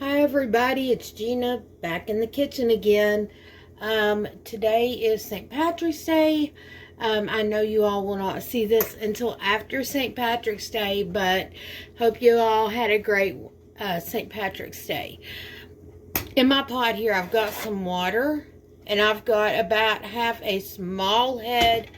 Hi everybody, it's Gina back in the kitchen again. Today is St. Patrick's Day. I know you all will not see this until after St. Patrick's Day, but hope you all had a great St. Patrick's Day. In my pot here, I've got some water, and I've got about half a small head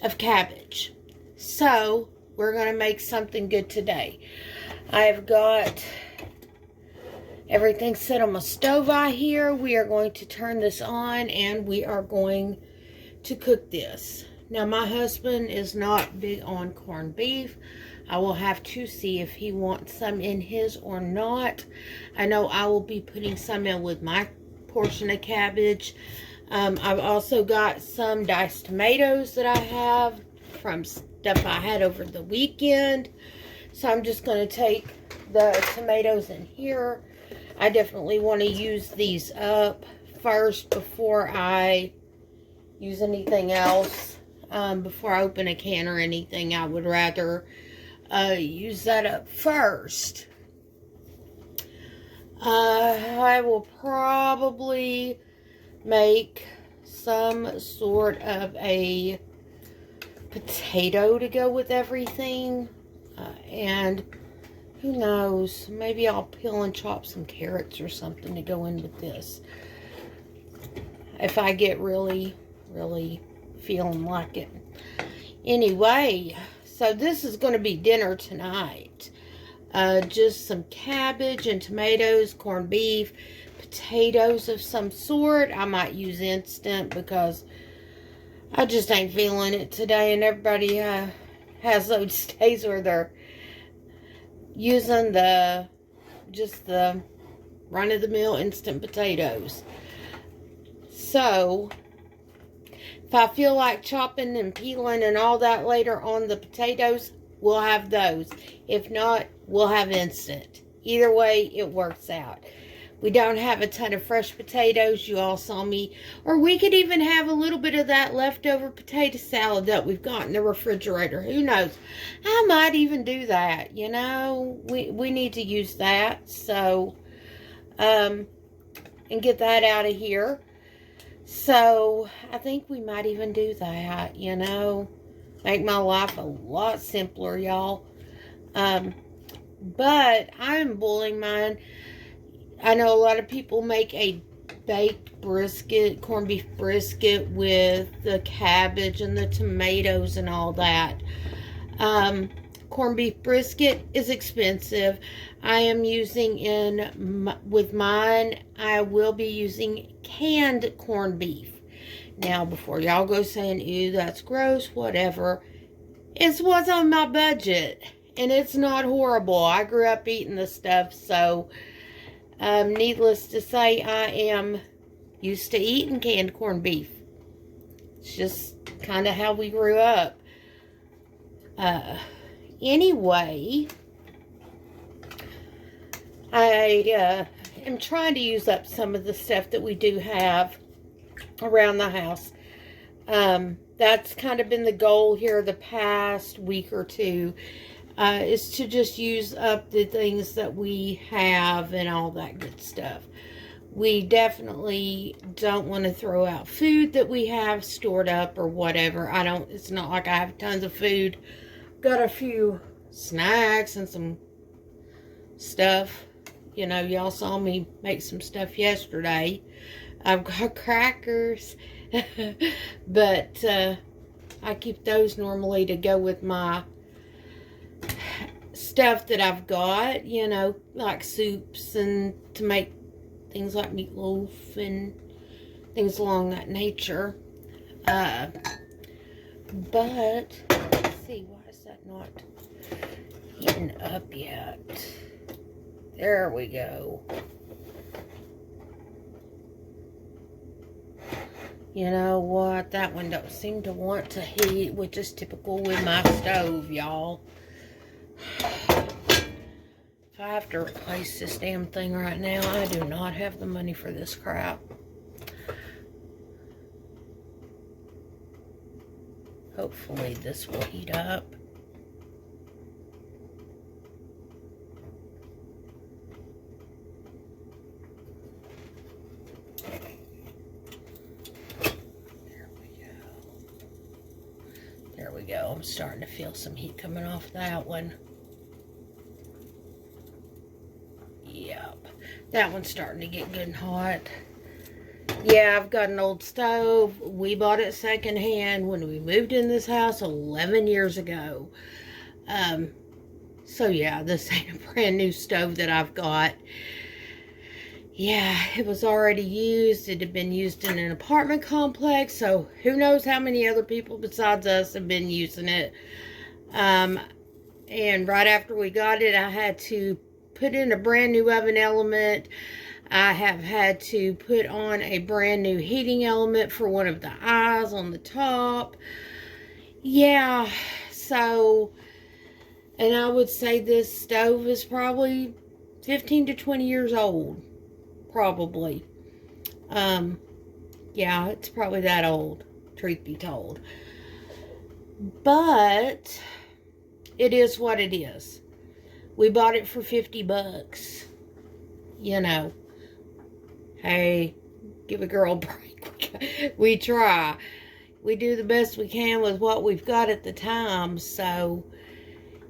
of cabbage. So, we're going to make something good today. I've got everything set on my stove out here. We are going to turn this on and we are going to cook this. Now, my husband is not big on corned beef. I will have to see if he wants some in his or not. I know I will be putting some in with my portion of cabbage. I've also got some diced tomatoes that I have from stuff I had over the weekend. So I'm just going to take the tomatoes in here. I definitely want to use these up first before I use anything else. Before I open a can or anything, I would rather use that up first. I will probably make some sort of a potato to go with everything. And who knows, maybe I'll peel and chop some carrots or something to go in with this. If I get really feeling like it. Anyway, so this is going to be dinner tonight. Just some cabbage and tomatoes, corned beef, potatoes of some sort. I might use instant because I just ain't feeling it today. And everybody has those days where they're using just the run-of-the-mill instant potatoes. So, if I feel like chopping and peeling and all that later on the potatoes, we'll have those. If not, we'll have instant. Either way, it works out. We don't have a ton of fresh potatoes. You all saw me. Or we could even have a little bit of that leftover potato salad that we've got in the refrigerator. Who knows? I might even do that. You know, we need to use that. So, and get that out of here. So, I think we might even do that, you know. Make my life a lot simpler, y'all. But I'm boiling mine. I know a lot of people make a baked brisket, corned beef brisket with the cabbage and the tomatoes and all that. Corned beef brisket is expensive. I am using with mine, I will be using canned corned beef. Now, before y'all go saying, ew, that's gross, whatever, it's what's on my budget. And it's not horrible. I grew up eating this stuff, so needless to say, I am used to eating canned corned beef. It's just kind of how we grew up. Anyway, I am trying to use up some of the stuff that we do have around the house. That's kind of been the goal here the past week or two. Is to just use up the things that we have and all that good stuff. We definitely don't want to throw out food that we have stored up or whatever. It's not like I have tons of food. Got a few snacks and some stuff. You know, y'all saw me make some stuff yesterday. I've got crackers. But I keep those normally to go with my stuff that I've got, you know, like soups and to make things like meatloaf and things along that nature. But let's see, why is that not heating up yet? There we go. You know what? That one don't seem to want to heat, which is typical with my stove, y'all. If I have to replace this damn thing right now, I do not have the money for this crap. Hopefully this will heat up. I'm starting to feel some heat coming off that one. Yep. That one's starting to get good and hot. Yeah, I've got an old stove. We bought it secondhand when we moved in this house 11 years ago. So yeah, this ain't a brand new stove that I've got. Yeah, it was already used. It had been used in an apartment complex, so who knows how many other people besides us have been using it. And right after we got it, I had to put in a brand new oven element. I have had to put on a brand new heating element for one of the eyes on the top. Yeah, so, and I would say this stove is probably 15 to 20 years old. Probably. Yeah, it's probably that old, truth be told. But it is what it is. We bought it for $50. You know. Hey, give a girl a break. We try. We do the best we can with what we've got at the time. So,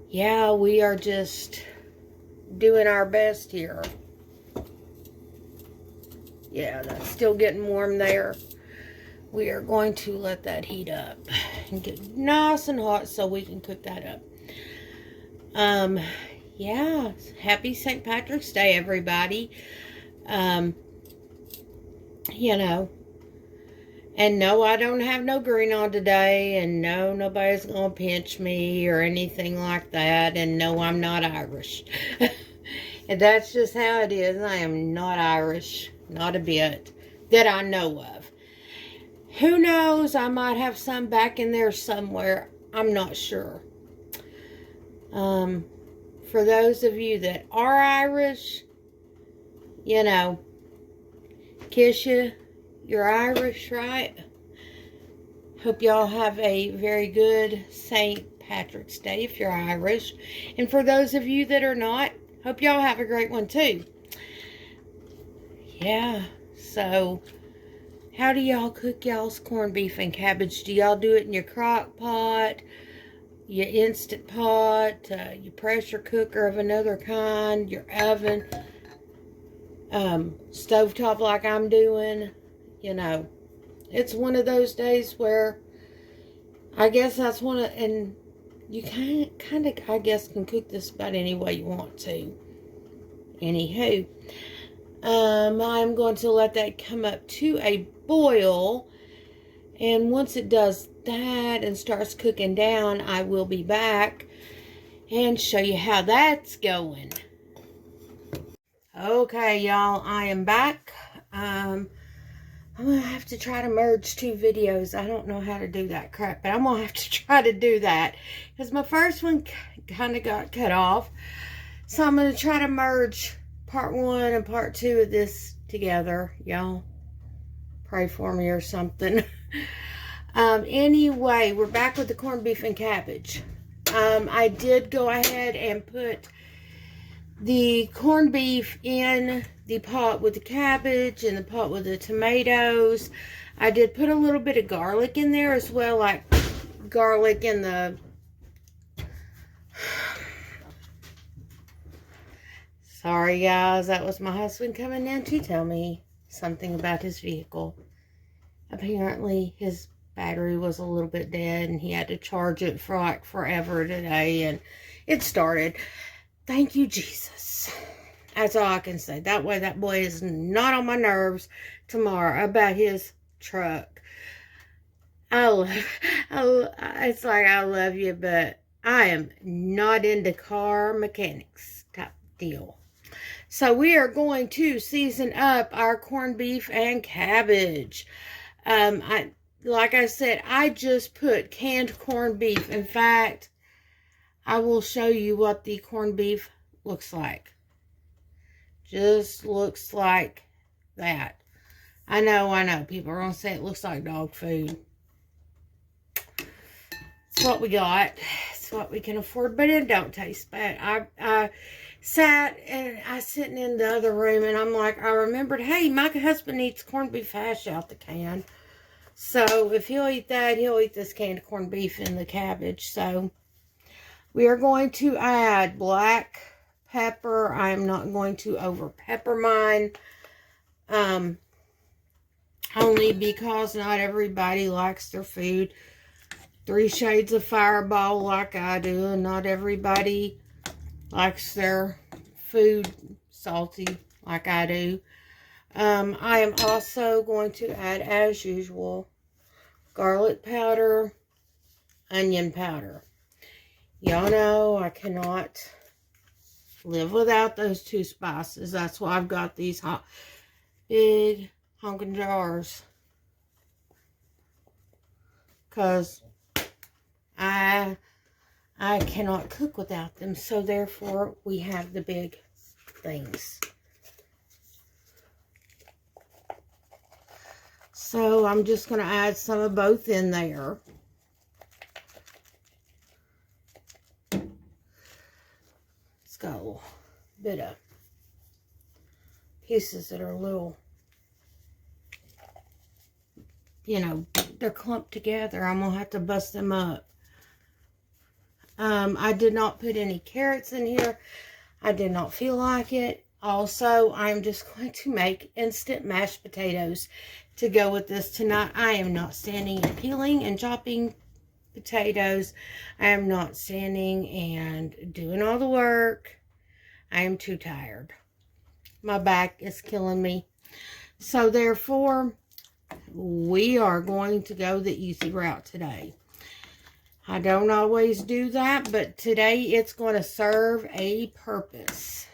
yeah, we are just doing our best here. Yeah, that's still getting warm there. We are going to let that heat up and get nice and hot so we can cook that up. Yeah, happy St. Patrick's Day, everybody. You know, and no, I don't have no green on today, and no, nobody's gonna pinch me or anything like that, and no, I'm not Irish. And that's just how it is. I am not Irish, not a bit, that I know of. Who knows, I might have some back in there somewhere. I'm not sure. For those of you that are Irish, you know, kiss you. You're Irish, right? Hope y'all have a very good St. Patrick's Day if you're Irish. And for those of you that are not, hope y'all have a great one too. Yeah, so how do y'all cook y'all's corned beef and cabbage? Do y'all do it in your crock pot, your instant pot, your pressure cooker of another kind, your oven, stovetop like I'm doing? You know, it's one of those days where I guess that's one of, and you kind of, I guess, can cook this about any way you want to. Anywho, I'm going to let that come up to a boil, and once it does that and starts cooking down, I will be back and show you how that's going. Okay, y'all, I am back. I'm going to have to try to merge two videos. I don't know how to do that crap, but I'm going to have to try to do that, because my first one kind of got cut off. So I'm going to try to merge part 1 and part 2 of this together. Y'all pray for me or something. Anyway, we're back with the corned beef and cabbage. I did go ahead and put the corned beef in the pot with the cabbage and the pot with the tomatoes. I did put a little bit of garlic in there as well, like garlic in the... Sorry guys, that was my husband coming in to tell me something about his vehicle. Apparently his battery was a little bit dead and he had to charge it for like forever today, and it started. Thank you, Jesus. That's all I can say. That way that boy is not on my nerves tomorrow about his truck. It's like I love you, but I am not into car mechanics type deal. So we are going to season up our corned beef and cabbage. Like I said, I just put canned corned beef. In fact, I will show you what the corned beef looks like. Just looks like that. I know. People are going to say it looks like dog food. It's what we got. It's what we can afford, but it don't taste bad. I sat sitting in the other room, and I'm like, I remembered, hey, my husband eats corned beef hash out the can. So if he'll eat that, he'll eat this candy corned beef and the cabbage. So we are going to add black pepper. I am not going to over pepper mine. Only because not everybody likes their food 3 shades of fireball like I do, and not everybody likes their food salty like I do. I am also going to add, as usual, garlic powder, onion powder. Y'all know I cannot live without those 2 spices. That's why I've got these big honking jars. Because I cannot cook without them. So therefore, we have the big things. So I'm just going to add some of both in there. It's got a little bit of pieces that are a little, you know, they're clumped together. I'm going to have to bust them up. I did not put any carrots in here. I did not feel like it. Also, I'm just going to make instant mashed potatoes to go with this tonight. I am not standing and peeling and chopping potatoes. I am not standing and doing all the work. I am too tired. My back is killing me. So therefore, we are going to go the easy route today. I don't always do that, but today it's going to serve a purpose.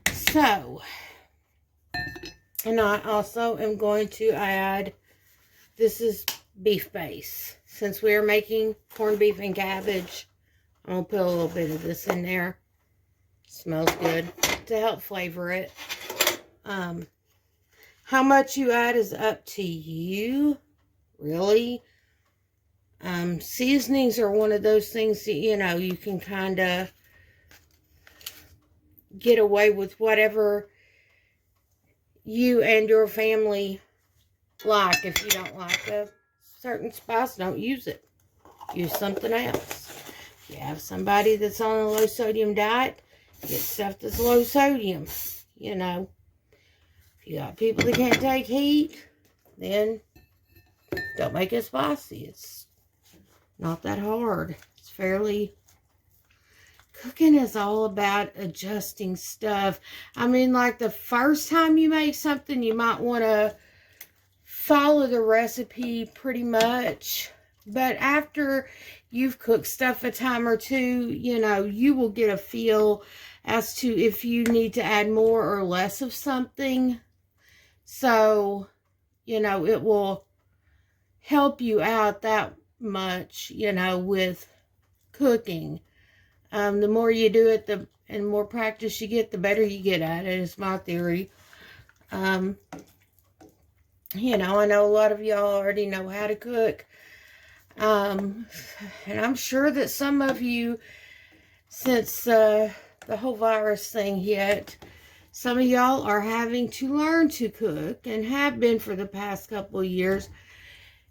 So, and I also am going to add, this is beef base. Since we are making corned beef and cabbage, I'm going to put a little bit of this in there. Smells good to help flavor it. How much you add is up to you, really. Seasonings are one of those things that, you know, you can kind of get away with whatever you and your family like. If you don't like a certain spice, don't use it. Use something else. If you have somebody that's on a low sodium diet, get stuff that's low sodium. You know, if you got people that can't take heat, then don't make it spicy. It's not that hard. It's fairly... Cooking is all about adjusting stuff. I mean, like the first time you make something, you might want to follow the recipe pretty much. But after you've cooked stuff a time or two, you know, you will get a feel as to if you need to add more or less of something. So, you know, it will help you out that much, you know, with cooking. The more you do it, the more practice you get, the better you get at it, is my theory. You know, I know a lot of y'all already know how to cook. And I'm sure that some of you, since the whole virus thing hit, some of y'all are having to learn to cook and have been for the past couple of years.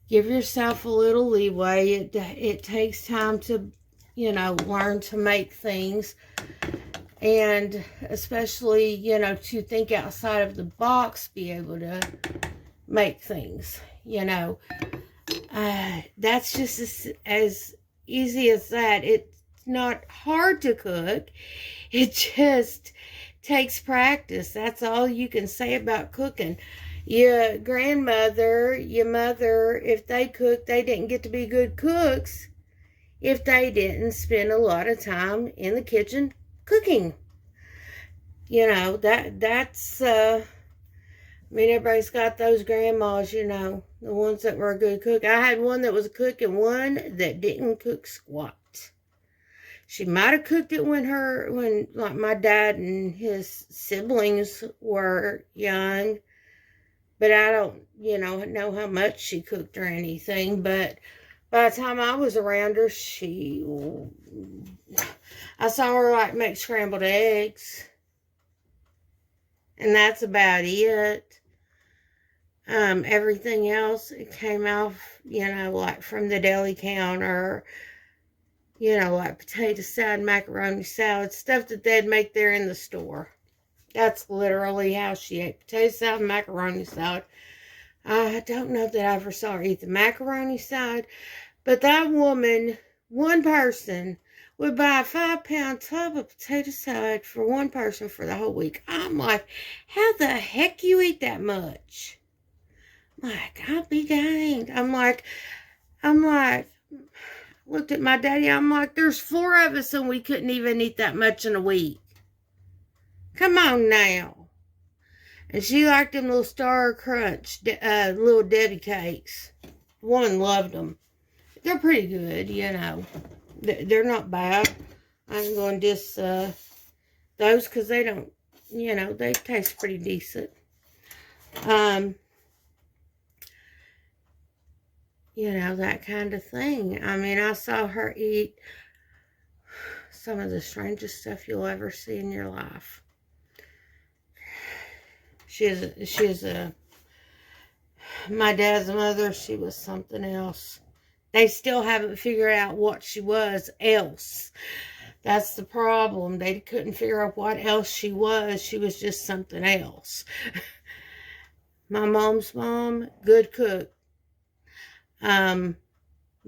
Give yourself a little leeway. It takes time to, you know, learn to make things, and especially, you know, to think outside of the box, be able to make things, you know. That's just as easy as that. It's not hard to cook. It just takes practice. That's all you can say about cooking. Your grandmother, your mother, if they cooked, they didn't get to be good cooks if they didn't spend a lot of time in the kitchen cooking. You know, that's, I mean, everybody's got those grandmas, you know, the ones that were a good cook. I had one that was a cook and one that didn't cook squat. She might have cooked it when like my dad and his siblings were young, but I don't, you know how much she cooked or anything. But by the time I was around her, I saw her like make scrambled eggs, and that's about it. Everything else, it came off, like from the deli counter, like potato salad, macaroni salad, stuff that they'd make there in the store. That's literally how she ate potato salad, macaroni salad. I don't know that I ever saw her eat the macaroni salad, but that woman, one person, would buy a 5-pound tub of potato salad for one person for the whole week. I'm like, how the heck you eat that much? Like, I'll be danged. I'm like, looked at my daddy. I'm like, there's 4 of us and we couldn't even eat that much in a week. Come on now. And she liked them little Star Crunch, little Debbie cakes. The woman loved them. They're pretty good, They're not bad. I ain't going to diss those because they don't, they taste pretty decent. That kind of thing. I mean, I saw her eat some of the strangest stuff you'll ever see in your life. My dad's mother, she was something else. They still haven't figured out what she was else. That's the problem. They couldn't figure out what else she was. She was just something else. My mom's mom, good cook.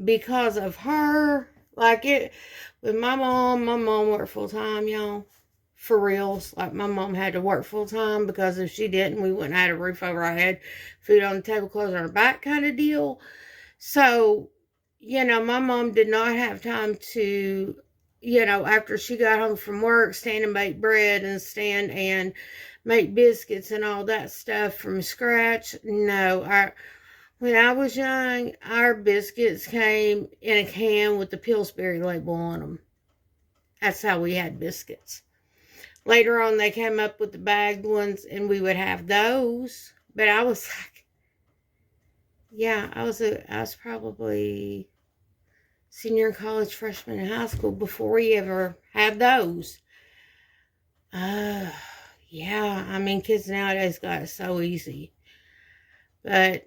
Because of her, with my mom worked full time, y'all. For reals. Like, my mom had to work full time because if she didn't, we wouldn't have had a roof over our head, food on the table, clothes on our back kind of deal. So, my mom did not have time to, after she got home from work, stand and bake bread and stand and make biscuits and all that stuff from scratch. No, when I was young, our biscuits came in a can with the Pillsbury label on them. That's how we had biscuits. Later on, they came up with the bagged ones, and we would have those. But I was like, I was probably senior in college, freshman in high school before we ever had those. I mean, kids nowadays got it so easy. But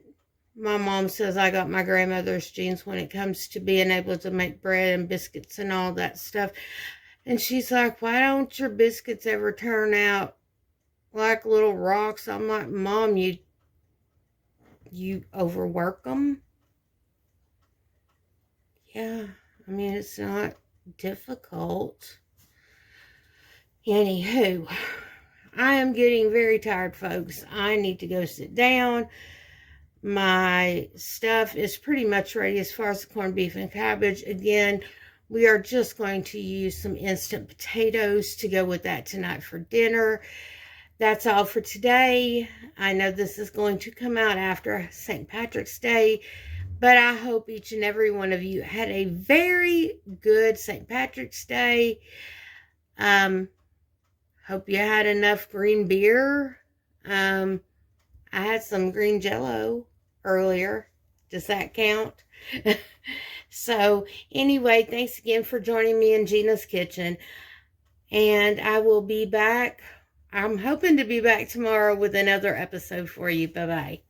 my mom says I got my grandmother's genes when it comes to being able to make bread and biscuits and all that stuff. And she's like, why don't your biscuits ever turn out like little rocks? I'm like, Mom, you overwork them? Yeah, I mean, it's not difficult. Anywho, I am getting very tired, folks. I need to go sit down. My stuff is pretty much ready as far as the corned beef and cabbage. Again, we are just going to use some instant potatoes to go with that tonight for dinner. That's all for today. I know this is going to come out after St. Patrick's Day, but I hope each and every one of you had a very good St. Patrick's Day. Hope you had enough green beer. I had some green Jell-O earlier. Does that count? So, anyway, thanks again for joining me in Gina's Kitchen. And I will be back. I'm hoping to be back tomorrow with another episode for you. Bye-bye.